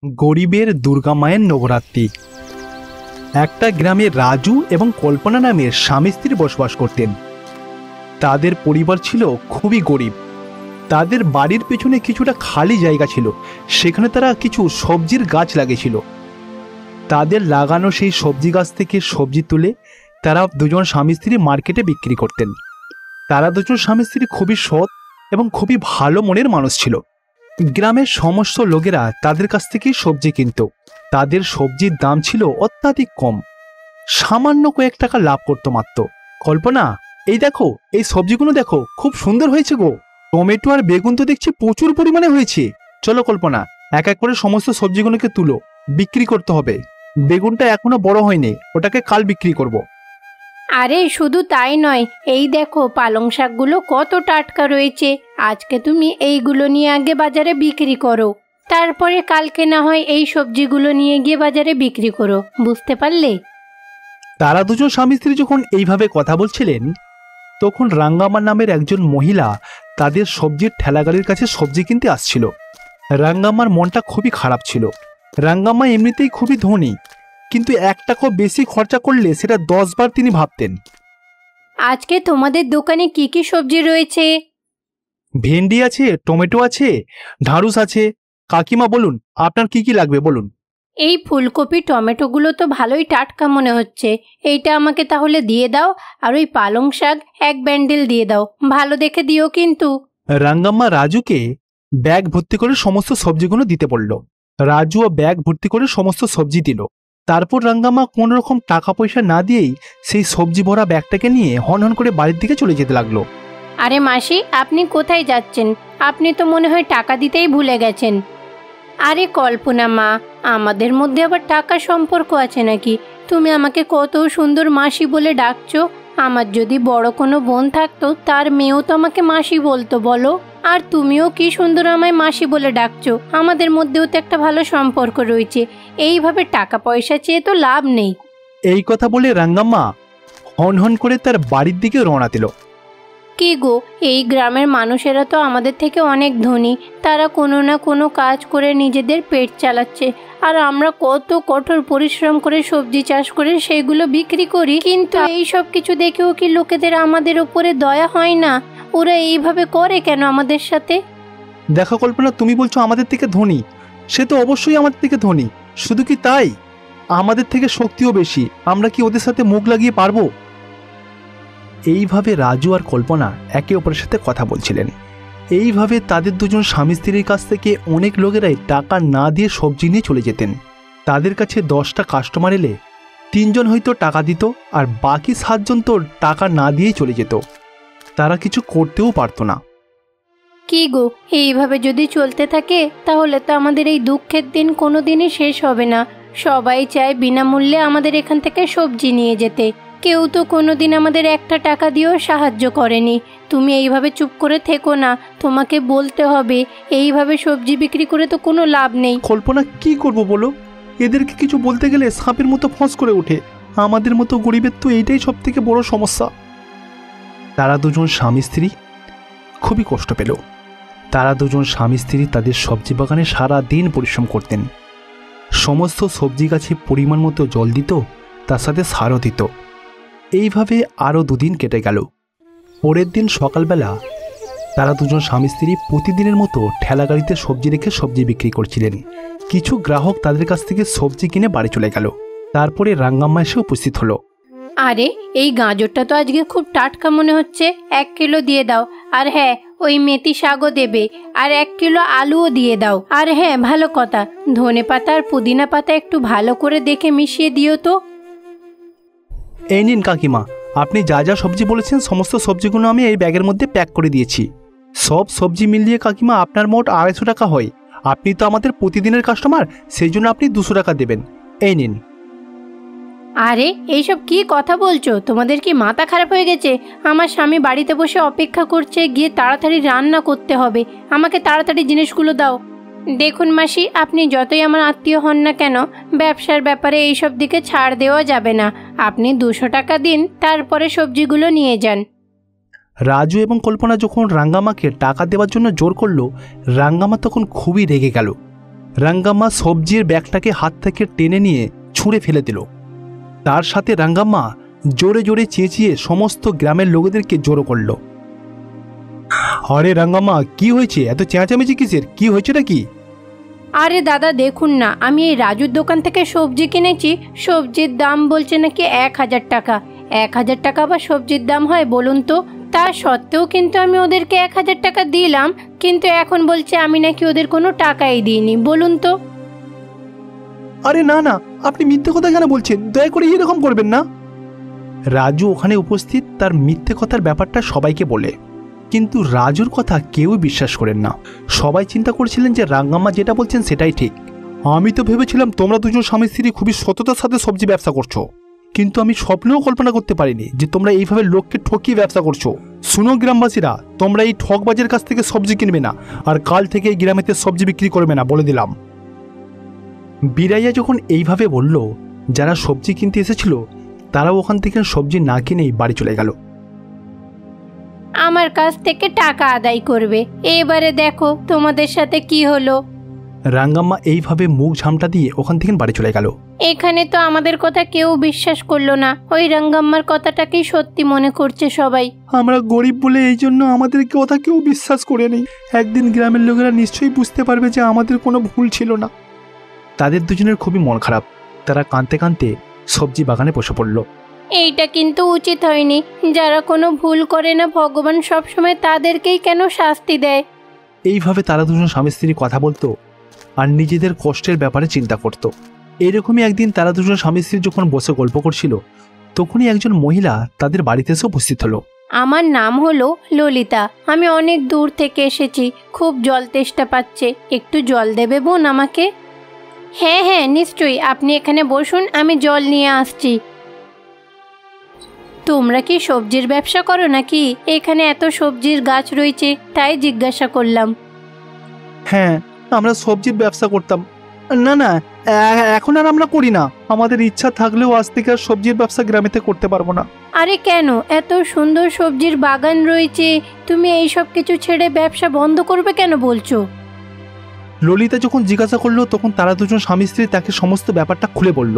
গরিবের দুর্গা মায়ের নবরাত্রি। একটা গ্রামে রাজু এবং কল্পনা নামের স্বামী স্ত্রী বসবাস করতেন। তাদের পরিবার ছিল খুবই গরিব। তাদের বাড়ির পেছনে কিছুটা খালি জায়গা ছিল, সেখানে তারা কিছু সবজির গাছ লাগিয়েছিল। তাদের লাগানো সেই সবজি গাছ থেকে সবজি তুলে তারা দুজন স্বামী স্ত্রী মার্কেটে বিক্রি করতেন। তারা দুজন স্বামী স্ত্রী খুবই সৎ এবং খুবই ভালো মনের মানুষ ছিল। গ্রামের সমস্ত লোকেরা তাদের কাছ থেকে সবজি কিনত। তাদের সবজির দাম ছিল অত্যাধিক কম, সামান্য কয়েক টাকা লাভ করতো মাত্র। কল্পনা, এই দেখো, এই সবজিগুলো দেখো, খুব সুন্দর হয়েছে গো। টমেটো আর বেগুন তো দেখছি প্রচুর পরিমাণে হয়েছে। চলো কল্পনা, এক এক করে সমস্ত সবজিগুলোকে তুলো, বিক্রি করতে হবে। বেগুনটা এখনো বড় হয়নি, ওটাকে কাল বিক্রি করব। আরে শুধু তাই নয়, এই দেখো পালং শাকগুলো কত টাটকা রয়েছে। আজকে তুমি এইগুলো নিয়ে আগে বাজারে বিক্রি করো, তারপরে কালকে না হয় এই সবজিগুলো নিয়ে গিয়ে বাজারে বিক্রি করো, বুঝতে পারলে? তারা দুজন স্বামী স্ত্রী যখন এইভাবে কথা বলছিলেন, তখন রাঙ্গামা নামের একজন মহিলা তাদের সবজির ঠেলাগাড়ির কাছে সবজি কিনতে আসছিল। রাঙ্গাম্মার মনটা খুবই খারাপ ছিল। রাঙ্গাম্মা এমনিতেই খুবই ধনী, কিন্তু 1 টাকা বেশি খরচা করলে সেটা 10 বার তিনি ভাবতেন। আজকে তোমাদের দোকানে কি কি সবজি রয়েছে? ভেন্ডি আছে, টমেটো আছে, ঢাঁড়ুস আছে। কাকিমা বলুন, আপনার কি কি লাগবে বলুন। এই ফুলকপি টমেটোগুলো তো ভালোই টাটকা মনে হচ্ছে, এইটা আমাকে তাহলে দিয়ে দাও। আর ওই পালং শাক 1 ব্যান্ডেল দিয়ে দাও, ভালো দেখে দিও কিন্তু। রাঙ্গাম্মা রাজুকে ব্যাগ ভর্তি করে সমস্ত সবজিগুলো দিতে বলল। রাজুও ব্যাগ ভর্তি করে সমস্ত সবজি দিল। তারপর রাঙ্গাম্মা কোনো রকম টাকা পয়সা না দিয়েই সেই সবজি ভরা ব্যাগটাকে নিয়ে হন করে বাড়ির দিকে চলে যেতে লাগলো। আরে মাসি, আপনি কোথায় যাচ্ছেন? আপনি তো মনে হয় টাকা দিতেই ভুলে গেছেন। আরে কল্পনা মা, আমাদের মধ্যে আবার টাকার সম্পর্ক আছে নাকি? তুমি আমাকে কত সুন্দর মাসি বলে ডাকছো। আমার যদি বড় কোনো বোন থাকতো, তার মেয়েও তো আমাকে মাসি বলতো, বলো। আর তুমিও কি সুন্দর আমায় মাসি বলে ডাকছো। আমাদের মধ্যেও তো একটা ভালো সম্পর্ক রয়েছে। এইভাবে টাকা পয়সা চেয়ে তো লাভ নেই। এই কথা বলে রাঙ্গাম্মা হন করে তার বাড়ির দিকে রওনা দিল। কি গো, এই গ্রামের মানুষেরা তো আমাদের থেকে অনেক ধনী। তারা কোনো না কোনো কাজ করে নিজেদের পেট চালাচ্ছে, আর আমরা কত কঠোর পরিশ্রম করে সবজি চাষ করে সেগুলো বিক্রি করি। কিন্তু এই সব কিছু দেখেও কি লোকেদের আমাদের উপরে দয়া হয় না? ওরা এইভাবে করে কেন আমাদের সাথে? দেখো কল্পনা, তুমি বলছো আমাদের থেকে ধনী, সে তো অবশ্যই আমাদের থেকে ধনী। শুধু কি তাই, আমাদের থেকে শক্তিও বেশি। আমরা কি ওদের সাথে মুখ লাগিয়ে পারবো? এইভাবে রাজু আর কল্পনা একে অপরের সাথে কথা বলছিলেন। এইভাবে তাদের দুজন স্বামী স্ত্রীর কাছ থেকে অনেক লোকেরাই টাকা না দিয়ে সবজি নিয়ে চলে যেতেন। তাদের কাছে 10টা কাস্টমার এলে 3 জন হয়তো টাকা দিত, আর বাকি 7 জন তো টাকা না দিয়েই চলে যেত। তারা কিছু করতেও পারতো না। কি গো, এইভাবে যদি চলতে থাকে তাহলে তো আমাদের এই দুঃখের দিন কোনো দিনই শেষ হবে না। সবাই চায় বিনামূল্যে আমাদের এখান থেকে সবজি নিয়ে যেতে। কেউ তো কোনোদিন আমাদের 1টা টাকা দিয়েও সাহায্য করেনি। তুমি এইভাবে চুপ করে থেকো না, তোমাকে বলতে হবে। এইভাবে সবজি বিক্রি করে তো কোনো লাভ নেই। কল্পনা, কি করব বলো? এদেরকে কিছু বলতে গেলে সাপের মতো ফোঁস করে ওঠে। আমাদের মতো গরিবের তো এইটাই সব থেকে বড় সমস্যা। তারা দুজন স্বামী স্ত্রী খুবই কষ্ট পেল। তারা দুজন স্বামী স্ত্রী তাদের সবজি বাগানে সারা দিন পরিশ্রম করতেন। সমস্ত সবজি গাছে পরিমাণ মতো জল দিত, তার সাথে সারও দিত। এইভাবে আরও 2 দিন কেটে গেল। পরের দিন সকালবেলা তারা দুজন স্বামী স্ত্রী প্রতিদিনের মতো ঠেলাগাড়িতে সবজি রেখে সবজি বিক্রি করছিলেন। কিছু গ্রাহক তাদের কাছ থেকে সবজি কিনে বাড়ি চলে গেল। তারপরে রাঙ্গাম্মা এসে উপস্থিত হলো। আরে, এই গাজরটা তো আজকে খুব টাটকা মনে হচ্ছে, 1 কিলো দিয়ে দাও। আর হ্যাঁ, ওই মেথি শাকও দেবে, আর 1 কিলো আলুও দিয়ে দাও। আর হ্যাঁ, ভালো কথা, ধনে পাতা আর পুদিনা পাতা একটু ভালো করে দেখে মিশিয়ে দিও তো। এই নিন কাকিমা, আপনি যা যা সবজি বলেছেন সমস্ত সবজিগুলো আমি এই ব্যাগের মধ্যে প্যাক করে দিয়েছি। সব সবজি মিলিয়ে কাকিমা আপনার মোট 250 টাকা হয়। আপনি তো আমাদের প্রতিদিনের কাস্টমার, সেই জন্য আপনি 200 টাকা দেবেন। এই নিন। আরে, এইসব কি কথা বলছো? তোমাদের কি মাথা খারাপ হয়ে গেছে? আমার স্বামী বাড়িতে বসে অপেক্ষা করছে, গিয়ে তাড়াতাড়ি রান্না করতে হবে। আমাকে তাড়াতাড়ি জিনিসগুলো দাও। দেখুন মাসি, আপনি যতই আমার আত্মীয় হন না কেন, ব্যবসার ব্যাপারে এইসব দিকে ছাড় দেওয়া যাবে না। আপনি 200 টাকা দিন, তারপরে সবজিগুলো নিয়ে যান। রাজু এবং কল্পনা যখন রাঙ্গামাকে টাকা দেওয়ার জন্য জোর করলো, রাঙ্গামা তখন খুবই রেগে গেল। রাঙ্গাম্মা সবজির ব্যাগটাকে হাত থেকে টেনে নিয়ে ছুঁড়ে ফেলে দিল। তার সাথে রাঙ্গাম্মা জোরে জোরে চেঁচিয়ে সমস্ত গ্রামের লোকেদেরকে জড়ো করলো। আরে রাঙ্গাম্মা, কি হয়েছে? এত চেঁচামেচি কিসের? কি হয়েছে নাকি? আরে দাদা দেখুন না, আমি এই রাজুর দোকান থেকে সবজি কিনেছি। সবজির দাম বলছে নাকি 1000 টাকা। 1000 টাকা বা সবজির দাম হয় বলুন তো? তা সত্ত্বেও কিন্তু আমি ওদেরকে 1000 টাকা দিলাম, কিন্তু এখন বলছে আমি নাকি ওদের কোনো টাকাই দিইনি। বলুন তো। আরে না না, আপনি মিথ্যে কথা কেন বলছেন? দয়া করে এরকম করবেন না। রাজু ওখানে উপস্থিত তার মিথ্যে কথার ব্যাপারটা সবাইকে বলে, কিন্তু রাজুর কথা কেউই বিশ্বাস করেন না। সবাই চিন্তা করছিলেন যে রাঙ্গাম্মা যেটা বলছেন সেটাই ঠিক। আমি তো ভেবেছিলাম তোমরা দুজন স্বামী স্ত্রী খুবই সততার সাথে সবজি ব্যবসা করছো, কিন্তু আমি স্বপ্নেও কল্পনা করতে পারিনি যে তোমরা এইভাবে লোককে ঠকিয়ে ব্যবসা করছো। শুনো গ্রামবাসীরা, তোমরা এই ঠকবাজের কাছ থেকে সবজি কিনবে না, আর কাল থেকে এই গ্রামেতে সবজি বিক্রি করবে না, বলে দিলাম। বীরাইয়া যখন এইভাবে বলল, যারা সবজি কিনতে এসেছিল তারাও ওখান থেকে সবজি না কিনেই বাড়ি চলে গেল। আমার কাছ থেকে টাকা আদায় করবে। এবারে দেখো তোমাদের সাথে কি হলো। রাঙ্গাম্মা এইভাবে মুখ ঝামটা দিয়ে ওখান থেকে বাড়ি চলে গেল। এখানে তো আমাদের কথা কেউ বিশ্বাস করলো না। ওই রাঙ্গাম্মার কথাটাকেই সত্যি মনে করছে সবাই। আমরা গরিব বলে এই জন্য আমাদের কথা কেউ বিশ্বাস করে নেই। একদিন গ্রামের লোকেরা নিশ্চয়ই বুঝতে পারবে যে আমাদের কোনো ভুল ছিল না। তাদের দুজনের খুবই মন খারাপ। তারা কাঁদতে কাঁদতে সবজি বাগানে বসে পড়ল। এইটা কিন্তু উচিত হয়নি। যারা কোনো ভুল করে না, ভগবান সবসময় তাদেরকেই কেন শাস্তি দেয়? এইভাবে তারা দুজন স্বামী স্ত্রী কথা বলতো আর নিজেদের কষ্টের ব্যাপারে চিন্তা করত। এরকমই একদিন তারা দুজন স্বামী স্ত্রী যখন বসে গল্প করছিল, তখনই একজন মহিলা তাদের বাড়িতে এসে উপস্থিত হলো। আমার নাম হলো ললিতা। আমি অনেক দূর থেকে এসেছি। খুব জল তেষ্টা পাচ্ছে। একটু জল দেবে বোন আমাকে? হ্যাঁ হ্যাঁ নিশ্চয়ই, আপনি এখানে বসুন, আমি জল নিয়ে আসছি। তোমরা কি সবজির ব্যবসা করো নাকি? এখানে এত সবজির গাছ রয়েছে, তাই জিজ্ঞাসা করলাম। হ্যাঁ, আমরা সবজির ব্যবসা করতাম। না না, এখন আর আমরা করি না। আমাদের ইচ্ছা থাকলেও আজ থেকে আর সবজির ব্যবসা গ্রামেতে করতে পারবো না। আরে কেন? এত সুন্দর সবজির বাগান রয়েছে, তুমি এই সব কিছু ছেড়ে ব্যবসা বন্ধ করবে কেন বলছো? ললিতা যখন জিজ্ঞাসা করলো, তখন তারা দুজন স্বামী স্ত্রী তাকে সমস্ত ব্যাপারটা খুলে বলল।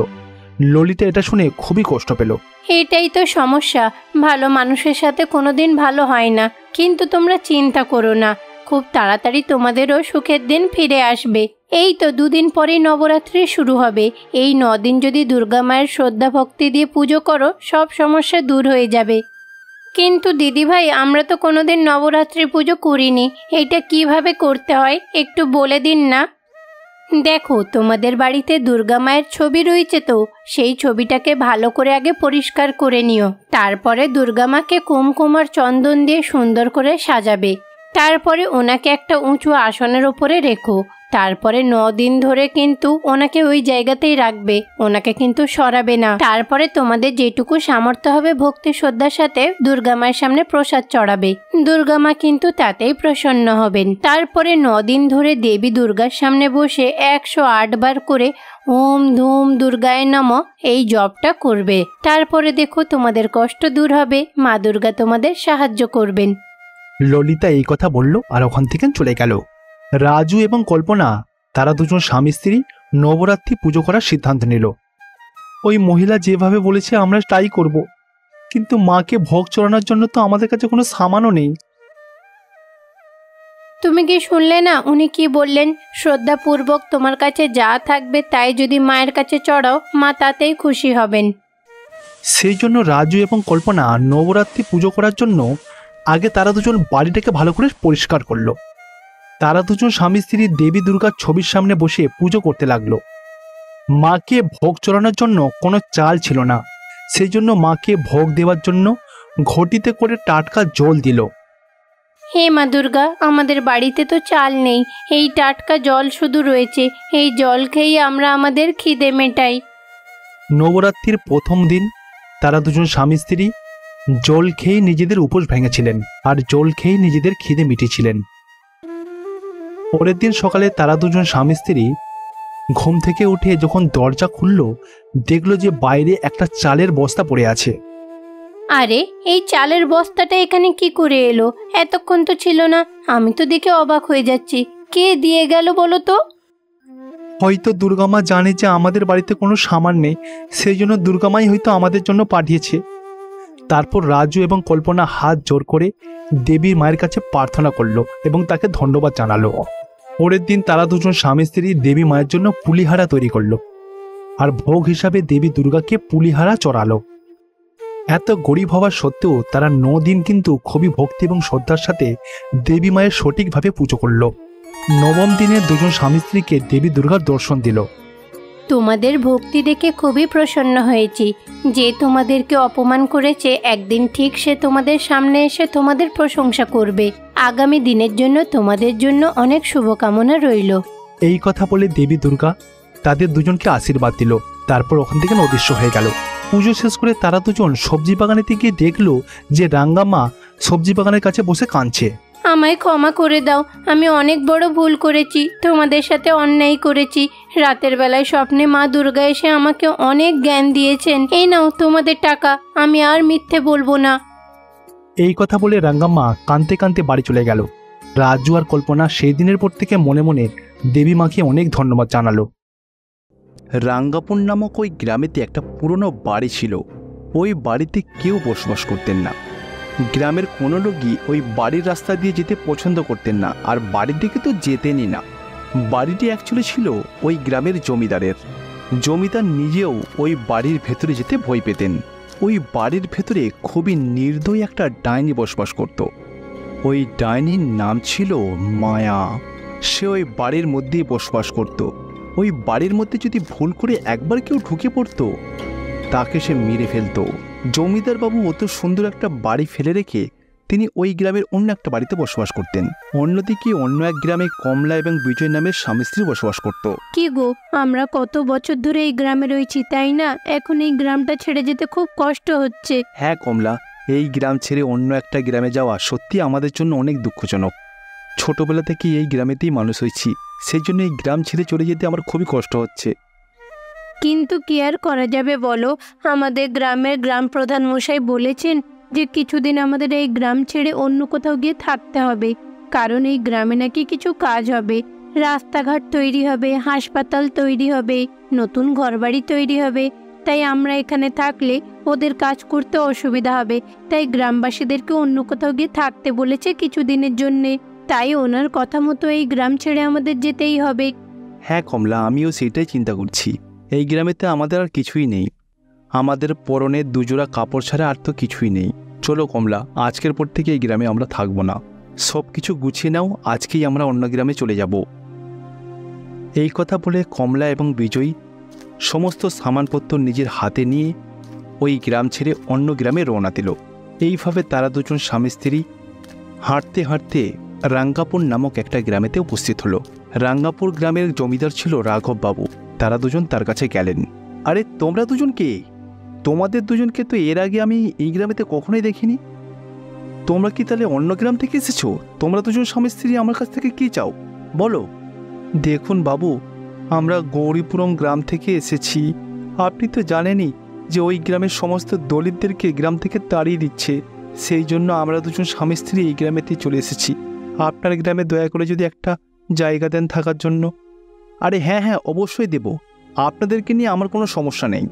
ললিতা এটা শুনে খুবই কষ্ট পেল। এটাই তো সমস্যা, ভালো মানুষের সাথে কোনোদিন ভালো হয় না। কিন্তু তোমরা চিন্তা করো না, খুব তাড়াতাড়ি তোমাদেরও সুখের দিন ফিরে আসবে। এই তো 2 দিন পরেই নবরাত্রি শুরু হবে। এই 9 দিন যদি দুর্গা মায়ের শ্রদ্ধা ভক্তি দিয়ে পুজো করো, সব সমস্যা দূর হয়ে যাবে। কিন্তু দিদিভাই, আমরা তো কোনোদিন নবরাত্রি পুজো করিনি। এটা কিভাবে করতে হয় একটু বলে দিন না। দেখো, তোমাদের বাড়িতে দুর্গা মায়ের ছবি রয়েছে তো, সেই ছবিটাকে ভালো করে আগে পরিষ্কার করে নিও। তারপরে দুর্গা মাকে কুমকুম আর চন্দন দিয়ে সুন্দর করে সাজাবে। তারপরে ওনাকে একটা উঁচু আসনের ওপরে রেখো। তারপরে 9 দিন ধরে কিন্তু ওনাকে ওই জায়গাতেই রাখবে, ওনাকে কিন্তু সরাবে না। তারপরে তোমাদের যেটুকু সামর্থ্য হবে ভক্তি শ্রদ্ধার সাথে দুর্গা মায়ের সামনে প্রসাদ চড়াবে। দুর্গা মা কিন্তু তাতেই প্রসন্ন হবেন। তারপরে 9 দিন ধরে দেবী দুর্গার সামনে বসে 108 বার করে ওম ধুম দুর্গায় নমঃ এই জপটা করবে। তারপরে দেখো তোমাদের কষ্ট দূর হবে, মা দুর্গা তোমাদের সাহায্য করবেন। ললিতা এই কথা বলল আর ওখান থেকে চলে গেল। রাজু এবং কল্পনা তারা দুজন স্বামী স্ত্রী নবরাত্রি পুজো করার সিদ্ধান্ত নিল। ওই মহিলা যেভাবে বলেছে আমরা তাই করব, কিন্তু মাকে ভোগ চড়ানোর জন্য তো আমাদের কাছে কোনো সামানও নেই। তুমি কি শুনলে না উনি কি বললেন? শ্রদ্ধাপূর্বক তোমার কাছে যা থাকবে তাই যদি মায়ের কাছে চড়াও, মা তাতেই খুশি হবেন। সেই জন্য রাজু এবং কল্পনা নবরাত্রি পুজো করার জন্য আগে তারা দুজন বাড়িটাকে ভালো করে পরিষ্কার করলো। তারা দুজন স্বামী স্ত্রী দেবী দুর্গার ছবির সামনে বসে পুজো করতে লাগলো। মাকে ভোগ চড়ানোর জন্য কোনো চাল ছিল না, সেই জন্য মাকে ভোগ দেওয়ার জন্য ঘটিতে করে টাটকা জল দিল। হে মা দুর্গা, আমাদের বাড়িতে তো চাল নেই, এই টাটকা জল শুধু রয়েছে। এই জল খেয়েই আমরা আমাদের খিদে মেটাই। নবরাত্রির প্রথম দিন তারা দুজন স্বামী স্ত্রী জল খেয়ে নিজেদের উপোস ভেঙেছিলেন আর জল খেয়ে নিজেদের খিদে মিটিয়েছিলেন। পরের দিন সকালে তারা দুজন স্বামী স্ত্রী ঘুম থেকে উঠে যখন দরজা খুলল, দেখলো যে বাইরে একটা চালের বস্তা পড়ে আছে। আরে, এই চালের বস্তাটা এখানে কি করে এলো? এতক্ষণ তো ছিল না। আমি তো দেখে অবাক হয়ে যাচ্ছি। কে দিয়ে গেল বলো তো? হয়তো দুর্গামা জানে যে আমাদের বাড়িতে কোনো সামান নেই, সেই জন্য দুর্গামাই হয়তো আমাদের জন্য পাঠিয়েছে। তারপর রাজু এবং কল্পনা হাত জোর করে দেবীর মায়ের কাছে প্রার্থনা করলো এবং তাকে ধন্যবাদ জানালো। পরের দিন তারা দুজন স্বামী স্ত্রী দেবী মায়ের জন্য পুলিহারা তৈরি করলো আর ভোগ হিসাবে দেবী দুর্গাকে পুলিহারা চড়ালো। এত গরিব হওয়া সত্ত্বেও তারা 9 দিন কিন্তু খুবই ভক্তি এবং শ্রদ্ধার সাথে দেবী মায়ের সঠিকভাবে পুজো করলো। 9ম দিনে দুজন স্বামী স্ত্রীকে দেবী দুর্গার দর্শন দিল। তোমাদের ভক্তি দেখে খুবই প্রসন্ন হয়েছি। যে তোমাদেরকে অপমান করেছে একদিন ঠিক সে তোমাদের সামনে এসে তোমাদের প্রশংসা করবে। আগামী দিনের জন্য তোমাদের জন্য অনেক শুভকামনা রইল। এই কথা বলে দেবী দুর্গা তাদের দুজনকে আশীর্বাদ দিল। তারপর ওখান থেকে অদৃশ্য হয়ে গেল। পুজো শেষ করে তারা দুজন সবজি বাগানেতে গিয়ে দেখলো যে রাঙ্গামা সবজি বাগানের কাছে বসে কাঁদছে। আমায় ক্ষমা করে দাও, আমি অনেক বড় ভুল করেছি, তোমাদের সাথে অন্যায় করেছি। রাতের বেলায় স্বপ্নে মা দুর্গা এসে আমাকে অনেক জ্ঞান দিয়েছেন। এই নাও তোমাদের টাকা, আমি আর মিথ্যে বলবো না। এই কথা বলে রাঙ্গাম্মা কাঁদতে কাঁদতে বাড়ি চলে গেল। রাজু আর কল্পনা সেই দিনের পর থেকে মনে মনে দেবী মাকে অনেক ধন্যবাদ জানালো। রাঙ্গাপুর নামক ওই গ্রামেতে একটা পুরনো বাড়ি ছিল। ওই বাড়িতে কেউ বসবাস করতেন না। গ্রামের কোনো লোকই ওই বাড়ির রাস্তা দিয়ে যেতে পছন্দ করতেন না, আর বাড়ির দিকে তো যেতেনই না। বাড়িটি অ্যাকচুয়ালি ছিল ওই গ্রামের জমিদারের। জমিদার নিজেও ওই বাড়ির ভেতরে যেতে ভয় পেতেন। ওই বাড়ির ভেতরে খুবই নির্দয় একটা ডাইনি বসবাস করত। ওই ডাইনির নাম ছিল মায়া। সে ওই বাড়ির মধ্যেই বসবাস করত। ওই বাড়ির মধ্যে যদি ভুল করে একবার কেউ ঢুকে পড়তো তাকে সে মেরে ফেলত। জমিদার বাবু অত সুন্দর একটা বাড়ি ফেলে রেখে তিনি ওই গ্রামের অন্য একটা বাড়িতে বসবাস করতেন। অন্যদিকে অন্য এক গ্রামে কমলা এবং বিজয় নামের স্বামী স্ত্রী বসবাস করত। কি গো, আমরা কত বছর ধরে এই গ্রামে রয়েছি, তাই না? এখন এই গ্রামটা ছেড়ে যেতে খুব কষ্ট হচ্ছে। হ্যাঁ কমলা, এই গ্রাম ছেড়ে অন্য একটা গ্রামে যাওয়া সত্যি আমাদের জন্য অনেক দুঃখজনক। ছোটবেলা থেকে এই গ্রামেতেই মানুষ হয়েছি, সেই জন্য এই গ্রাম ছেড়ে চলে যেতে আমার খুবই কষ্ট হচ্ছে। কিন্তু কি আর করা যাবে বলো? আমাদের গ্রামের গ্রাম প্রধান মশাই বলেছেন যে কিছুদিন আমাদের এই গ্রাম ছেড়ে অন্য কোথাও গিয়ে থাকতে হবে, কারণ এই গ্রামে নাকি কিছু কাজ হবে। রাস্তাঘাট তৈরি হবে, হাসপাতাল তৈরি হবে, নতুন ঘরবাড়ি তৈরি হবে। তাই আমরা এখানে থাকলে ওদের কাজ করতে অসুবিধা হবে, তাই গ্রামবাসীদেরকে অন্য কোথাও গিয়ে থাকতে বলেছে কিছুদিনের জন্যে। তাই ওনার কথা মতো এই গ্রাম ছেড়ে আমাদের যেতেই হবে। হ্যাঁ কমলা, আমিও সেটাই চিন্তা করছি। এই গ্রামেতে আমাদের আর কিছুই নেই। আমাদের পরনে দুজোড়া কাপড় ছাড়া আর তো কিছুই নেই। চলো কমলা, আজকের পর থেকে এই গ্রামে আমরা থাকবো না। সব কিছু গুছিয়ে নাও, আজকেই আমরা অন্য গ্রামে চলে যাব। এই কথা বলে কমলা এবং বিজয় সমস্ত সামানপত্র নিজের হাতে নিয়ে ওই গ্রাম ছেড়ে অন্য গ্রামে রওনা দিল। এইভাবে তারা দুজন স্বামী স্ত্রী হাঁটতে হাঁটতে রাঙ্গাপুর নামক একটা গ্রামেতে উপস্থিত হলো। রাঙ্গাপুর গ্রামের জমিদার ছিল রাঘব বাবু। তারা দুজন তার কাছে গেলেন। আরে তোমরা দুজন কে? তোমাদের দুজনকে তো এর আগে আমি এই গ্রামেতে কখনোই দেখিনি। তোমরা কি তাহলে অন্য গ্রাম থেকে এসেছো? তোমরা দুজন স্বামী স্ত্রী আমার কাছ থেকে কি চাও বলো? দেখুন বাবু, আমরা গৌরীপুরম গ্রাম থেকে এসেছি। আপনি তো জানেনই যে ওই গ্রামের সমস্ত দলিতদেরকে গ্রাম থেকে তাড়িয়ে দিচ্ছে। সেই জন্য আমরা দুজন স্বামী স্ত্রী এই গ্রামেতেই চলে এসেছি। আপনার গ্রামে দয়া করে যদি একটা জায়গা দেন থাকার জন্য। আরে হ্যাঁ হ্যাঁ, অবশ্যই দেব, আপনাদেরকে নিয়ে আমার কোনো সমস্যা নেই।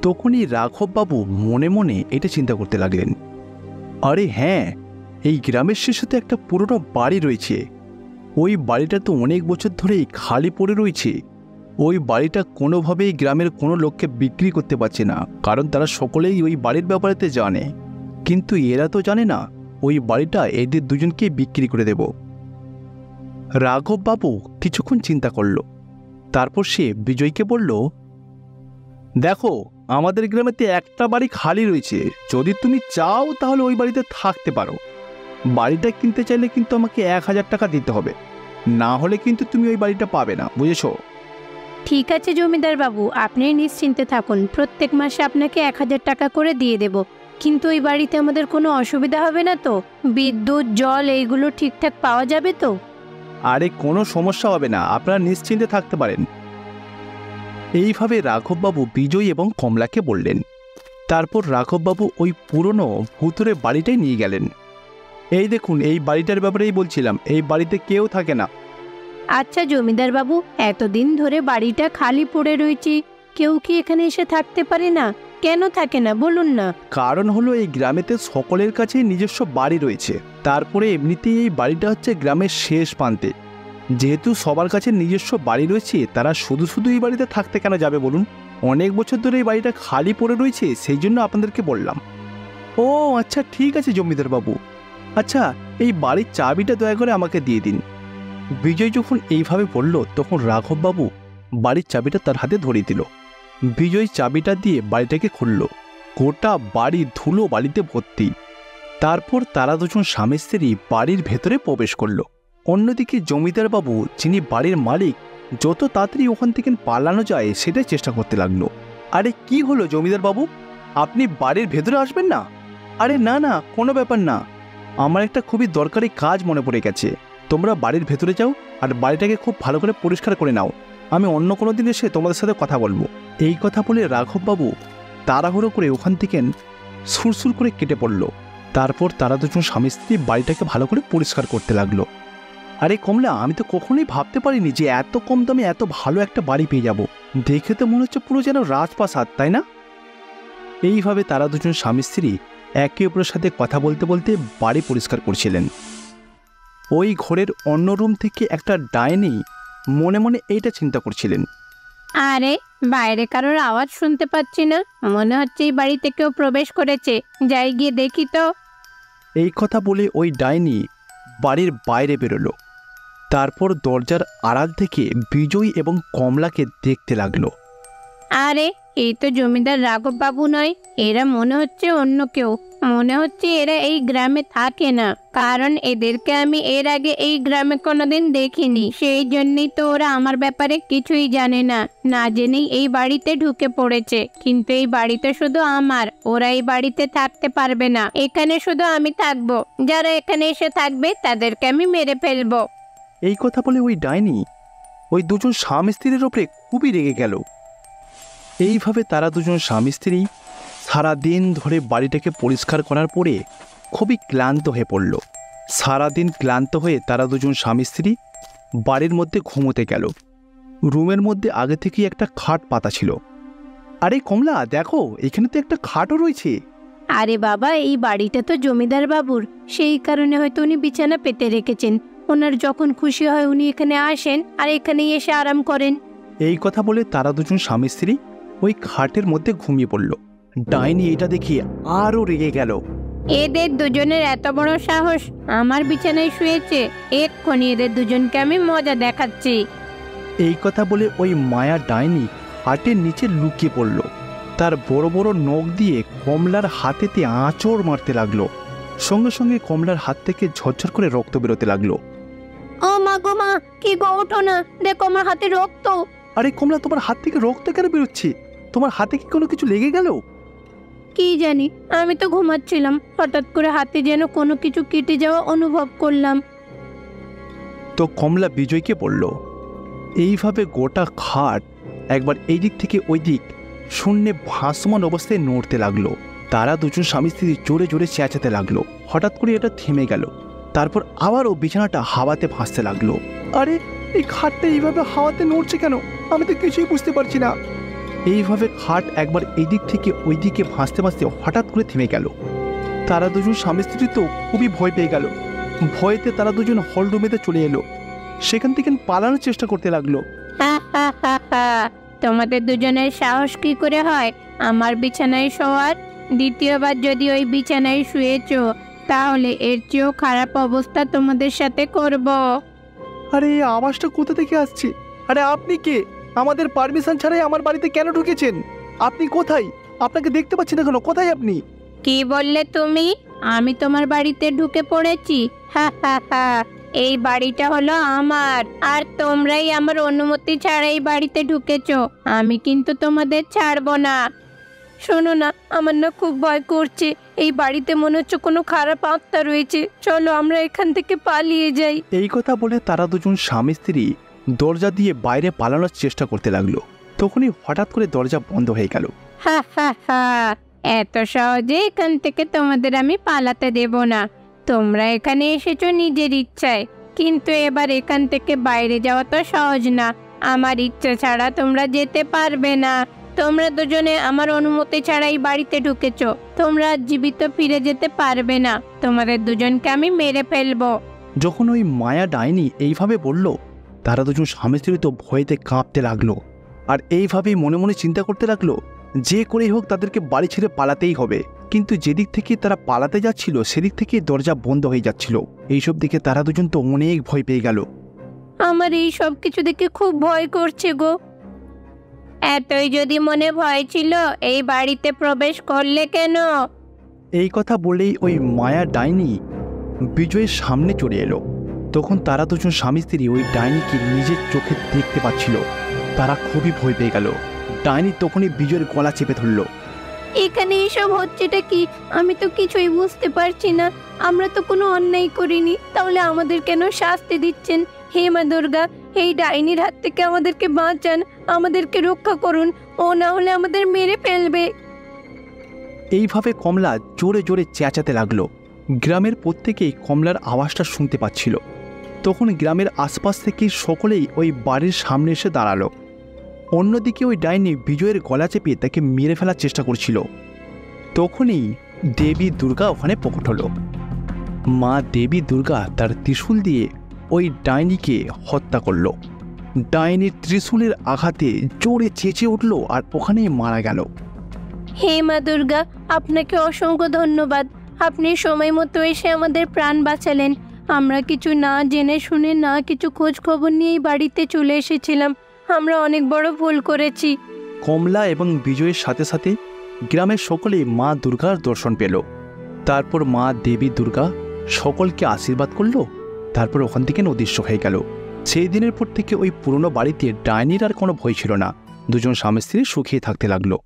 তখনই রাঘববাবু মনে মনে এটা চিন্তা করতে লাগলেন, আরে হ্যাঁ, এই গ্রামের শেষে তো একটা পুরনো বাড়ি রয়েছে। ওই বাড়িটা তো অনেক বছর ধরেই খালি পড়ে রয়েছে। ওই বাড়িটা কোনোভাবেই গ্রামের কোনো লোককে বিক্রি করতে পারছে না, কারণ তারা সকলেই ওই বাড়ির ব্যাপারেতে জানে। কিন্তু এরা তো জানে না ওই বাড়িটা এদের দুজনকে বিক্রি করে দেব। রাঘববাবু কিছুক্ষণ চিন্তা করল। তারপর সে বিজয়কে বলল, দেখো, আমাদের গ্রামেতে একটা বাড়ি খালি রয়েছে। যদি তুমি চাও তাহলে ওই বাড়িতে থাকতে পারো। বাড়িটা কিনতে চাইলে কিন্তু আমাকে 1000 টাকা দিতে হবে, না হলে কিন্তু তুমি ওই বাড়িটা পাবে না, বুঝেছো? ঠিক আছে জমিদার বাবু, আপনি নিশ্চিন্তে থাকুন। প্রত্যেক মাসে আপনাকে 1000 টাকা করে দিয়ে দেব। কিন্তু ওই বাড়িতে আমাদের কোনো অসুবিধা হবে না তো? বিদ্যুৎ, জল এইগুলো ঠিকঠাক পাওয়া যাবে তো? আরে কোনো সমস্যা হবে না, আপনারা নিশ্চিন্তে থাকতে পারেন। এইভাবে রাঘববাবু বিজয় এবং কমলাকে বললেন। তারপর রাঘববাবু ওই পুরনো ভুতুরে বাড়িটাই নিয়ে গেলেন। এই দেখুন, এই বাড়িটার ব্যাপারেই বলছিলাম, এই বাড়িতে কেউ থাকে না। আচ্ছা জমিদার বাবু, এতদিন ধরে বাড়িটা খালি পড়ে রয়েছে, কেউ কি এখানে এসে থাকতে পারে না? কেন থাকে না বলুন না। কারণ হলো এই গ্রামেতে সকলের কাছে নিজস্ব বাড়ি রয়েছে। তারপরে এমনিতেই এই বাড়িটা হচ্ছে গ্রামের শেষ প্রান্তে। যেহেতু সবার কাছে নিজস্ব বাড়ি রয়েছে, তারা শুধু শুধু এই বাড়িতে থাকতে কেন যাবে বলুন? অনেক বছর ধরে এই বাড়িটা খালি পড়ে রয়েছে, সেই জন্য আপনাদেরকে বললাম। ও আচ্ছা, ঠিক আছে জমিদার বাবু। আচ্ছা, এই বাড়ির চাবিটা দয়া করে আমাকে দিয়ে দিন। বিজয় যখন এইভাবে বলল, তখন রাঘববাবু বাড়ির চাবিটা তার হাতে ধরিয়ে দিল। বিজয় চাবিটা দিয়ে বাড়িটাকে খুলল। গোটা বাড়ি ধুলো বালিতে ভর্তি। তারপর তারা দুজন স্বামী স্ত্রী বাড়ির ভেতরে প্রবেশ করলো। অন্যদিকে জমিদার বাবু, যিনি বাড়ির মালিক, যত তাড়াতাড়ি ওখান থেকে পালানো যায় সেটাই চেষ্টা করতে লাগলো। আরে কি হলো জমিদার বাবু, আপনি বাড়ির ভেতরে আসবেন না? আরে না না, কোনো ব্যাপার না, আমার একটা খুবই দরকারি কাজ মনে পড়ে গেছে। তোমরা বাড়ির ভেতরে যাও আর বাড়িটাকে খুব ভালো করে পরিষ্কার করে নাও। আমি অন্য কোনো দিন এসে তোমাদের সাথে কথা বলবো। এই কথা বলে রাঘববাবু তাড়াহুড়ো করে ওখান থেকে সুরসুর করে কেটে পড়ল। তারপর তারা দুজন স্বামী স্ত্রী বাড়িটাকে ভালো করে পরিষ্কার করতে লাগলো। আরে কমলা, আমি তো কখনোই ভাবতে পারিনি যে এত কম দামে এত ভালো একটা বাড়ি পেয়ে যাব। দেখে তো মনে হচ্ছে পুরো যেন রাজপ্রাসাদ, তাই না? এইভাবে তারা দুজন স্বামী স্ত্রী একে অপরের সাথে কথা বলতে বলতে বাড়ি পরিষ্কার করছিলেন। ওই ঘরের অন্য রুম থেকে একটা ডাইনি মনে মনে এইটা চিন্তা করছিলেন। আরে বাইরে কারোর আওয়াজ শুনতে পাচ্ছি না, মনে হচ্ছে এই বাড়িতে কেউ প্রবেশ করেছে, যাই গিয়ে দেখি তো। এই কথা বলে ওই ডাইনি বাড়ির বাইরে বেরোলো। তারপর দরজার আড়াল থেকে বিজয় এবং কমলাকে দেখতে লাগলো। আরে এই তো জমিদার রাঘব বাবু নয়, এরা মনে হচ্ছে অন্য কেউ। মনে হচ্ছে এরা এই গ্রামে থাকে না, কারণ এদেরকে আমি এর আগে এই গ্রামে কোনোদিন দেখিনি। সেই জন্যই তো ওরা আমার ব্যাপারে কিছুই জানে না, না জেনেই এই বাড়িতে ঢুকে পড়েছে। কিন্তু এই বাড়িতে শুধু আমার, ওরা এই বাড়িতে থাকতে পারবে না, এখানে শুধু আমি থাকবো। যারা এখানে এসে থাকবে তাদেরকে আমি মেরে ফেলবো। এই কথা বলে ওই ডাইনি ওই দুজন স্বামী স্ত্রীর ওপরে খুবই রেগে গেল। এইভাবে তারা দুজন স্বামী স্ত্রী সারাদিন ধরে বাড়িটাকে পরিষ্কার করার পরে খুবই ক্লান্ত হয়ে পড়ল। সারাদিন ক্লান্ত হয়ে তারা দুজন স্বামী স্ত্রী বাড়ির মধ্যে ঘুমোতে গেল। রুমের মধ্যে আগে থেকেই একটা খাট পাতা ছিল। আরে কমলা, দেখো এখানে তো একটা খাটও রয়েছে। আরে বাবা, এই বাড়িটা তো জমিদার বাবুর, সেই কারণে হয়তো উনি বিছানা পেতে রেখেছেন। ওনার যখন খুশি হয় উনি এখানে আসেন আর এখানেই এসে আরাম করেন। এই কথা বলে তারা দুজন স্বামী স্ত্রী ওই খাটের মধ্যে ঘুমিয়ে পড়ল। ডাইনি এটা দেখে আরও রেগে গেল। এদের দুজনের এত বড় সাহস, আমার বিছানায় শুয়েছে, এক্ষুনি এদের দুজনকে আমি মজা দেখাচ্ছি। এই কথা বলে ওই মায়া ডাইনি খাটের নিচে লুকিয়ে পড়ল। তার বড় বড় নখ দিয়ে কমলার হাতেতে আঁচড় মারতে লাগলো। সঙ্গে সঙ্গে কমলার হাত থেকে ঝরঝর করে রক্ত বেরোতে লাগলো। ও মা গো মা, কি গো, ওঠো না, দেখো আমার হাতে রক্ত। আরে কমলা, তোমার হাত থেকে রক্ত কেন বেরোচ্ছে? তোমার হাতে কি কোনো কিছু লেগে গেল? কি জানি, আমি তো ঘুমাচ্ছিলাম, হঠাৎ করে হাতে যেন কোনো কিছু কেটে যাওয়া অনুভব করলাম। তো কমলা বিজয়কে বলল। এইভাবে গোটা খাট একবার এই দিক থেকে ওই দিক শূন্যে ভাসমান অবস্থায় নড়তে লাগলো। তারা দুজন স্বামী স্ত্রী জোরে জোরে চেঁচাতে লাগলো। হঠাৎ করে এটা থেমে গেল। তারপর আবারও বিছানাটা হাওয়াতে ভাসতে লাগলো। আরে এই খাটটা এইভাবে হাওয়াতে নড়ছে কেন? আমি তো কিছুই বুঝতে পারছি না। এইভাবে খাট একবার এই দিক থেকে ওই দিকে ভাসতে ভাসতে হঠাৎ করে থেমে গেল। তারা দুজন স্বামী স্ত্রী তো খুবই ভয় পেয়ে গেল। ভয়েতে তারা দুজন হল রুমেতে চলে এলো। সেখান থেকে পালানোর চেষ্টা করতে লাগলো। তোমাদের দুজনের সাহস কি করে হয় আমার বিছানায় শোয়ার? দ্বিতীয়বার যদি ওই বিছানায় শুয়েছো তাহলে এর চেয়েও খারাপ অবস্থা তোমাদের সাথে করব। আরে এই আওয়াজটা কোথা থেকে আসছে? আরে আপনি কে? আমাদের পারমিশন ছাড়াই আমার বাড়িতে কেন ঢুকেছেন? আপনি কোথায়? আপনাকে দেখতে পাচ্ছি না কেন? কোথায় আপনি? কি বললে তুমি? আমি তোমার বাড়িতে ঢুকে পড়েছি? এই বাড়িটা হলো আমার, আর তোমরাই আমার অনুমতি ছাড়া এই বাড়িতে ঢুকেছো। আমি কিন্তু তোমাদের ছাড়বো না। শোনো না, আমার না খুব ভয় করছে। এই বাড়িতে মনে হচ্ছে কোনো খারাপ আত্মা রয়েছে। চলো আমরা এখান থেকে পালিয়ে যাই। এই কথা বলে তারা দুজন স্বামী স্ত্রী দরজা দিয়ে বাইরে পালানোর চেষ্টা করতে লাগলো। তখনই হঠাৎ করে দরজা বন্ধ হয়ে গেল। এত সহজে এখান থেকে তোমাদের আমি পালাতে দেব না। তোমরা এখানে এসেছো নিজের ইচ্ছায়, কিন্তু এবার এখান থেকে বাইরে যাওয়া তো সহজ না। আমার ইচ্ছা ছাড়া তোমরা যেতে পারবে না। তোমরা দুজনে আমার অনুমতি ছাড়াই বাড়িতে ঢুকেছো। তোমরা জীবিত ফিরে যেতে পারবে না। তোমাদের দুজনকে আমি মেরে ফেলবো। যখন ওই মায়া ডাইনি এইভাবে বলল, তারা দুজন স্বামী স্ত্রী তো ভয়েতে কাঁপতে লাগলো। আর এইভাবেই মনে মনে চিন্তা করতে লাগলো, যে করেই হোক তাদেরকে বাড়ি ছেড়ে পালাতেই হবে। কিন্তু যেদিক থেকে তারা পালাতে যাচ্ছিল সেদিক থেকে দরজা বন্ধ হয়ে যাচ্ছিল। এইসব দিকে তারা দুজন তো অনেক ভয় পেয়ে গেল। আমার এই সব কিছু দেখে খুব ভয় করছে গো। এতই যদি মনে ভয় ছিল এই বাড়িতে প্রবেশ করলে কেন? এই কথা বলেই ওই মায়া ডাইনি বিজয়ের সামনে চলে এলো। তখন তারা দুজন স্বামী স্ত্রী ওই ডাইনিকে নিজের চোখে দেখতে পাচ্ছিল। তারা খুবই ভয় পেয়ে গেল। ডাইনি তখনই বিজয়ের গলা চেপে ধরল। এখানে এইসব হচ্ছেটা কি? আমি তো কিছুই বুঝতে পারছি না। আমরা তো কোনো অন্যায় করিনি, তাহলে আমাদের কেন শাস্তি দিচ্ছেন? হে মা দুর্গা, এই ডাইনির হাত থেকে আমাদেরকে বাঁচান, আমাদেরকে রক্ষা করুন। ও না হলে আমাদের মেরে ফেলবে। এইভাবে কমলা জোরে জোরে চেঁচাতে লাগলো। গ্রামের প্রত্যেকেই কমলার আওয়াজটা শুনতে পাচ্ছিল। তখন গ্রামের আশপাশ থেকে সকলেই ওই বাড়ির সামনে এসে দাঁড়ালো। অন্যদিকে ওই ডাইনি বিজয়ের গলা চেপে তাকে মেরে ফেলার চেষ্টা করছিল। তখনই দেবী দুর্গা ওখানে প্রকট হলো। মা দেবী দুর্গা তার ত্রিশূল দিয়ে ওই ডাইনিকে হত্যা করলো। ডাইনির ত্রিশূলের আঘাতে জোরে চেঁচে উঠল আর ওখানেই মারা গেল। হে মা দুর্গা, আপনাকে অসংখ্য ধন্যবাদ। আপনি সময় মতো এসে আমাদের প্রাণ বাঁচালেন। আমরা কিছু না জেনে শুনে, না কিছু খোঁজ খবর নিয়ে এই বাড়িতে চলে এসেছিলাম। আমরা অনেক বড় ভুল করেছি। কমলা এবং বিজয়ের সাথে সাথে গ্রামের সকলেই মা দুর্গার দর্শন পেল। তারপর মা দেবী দুর্গা সকলকে আশীর্বাদ করলো। তারপর ওখান থেকে অদৃশ্য হয়ে গেল। সেই দিনের পর থেকে ওই পুরনো বাড়িতে ডাইনির আর কোনো ভয় ছিল না। দুজন স্বামী স্ত্রী সুখে থাকতে লাগলো।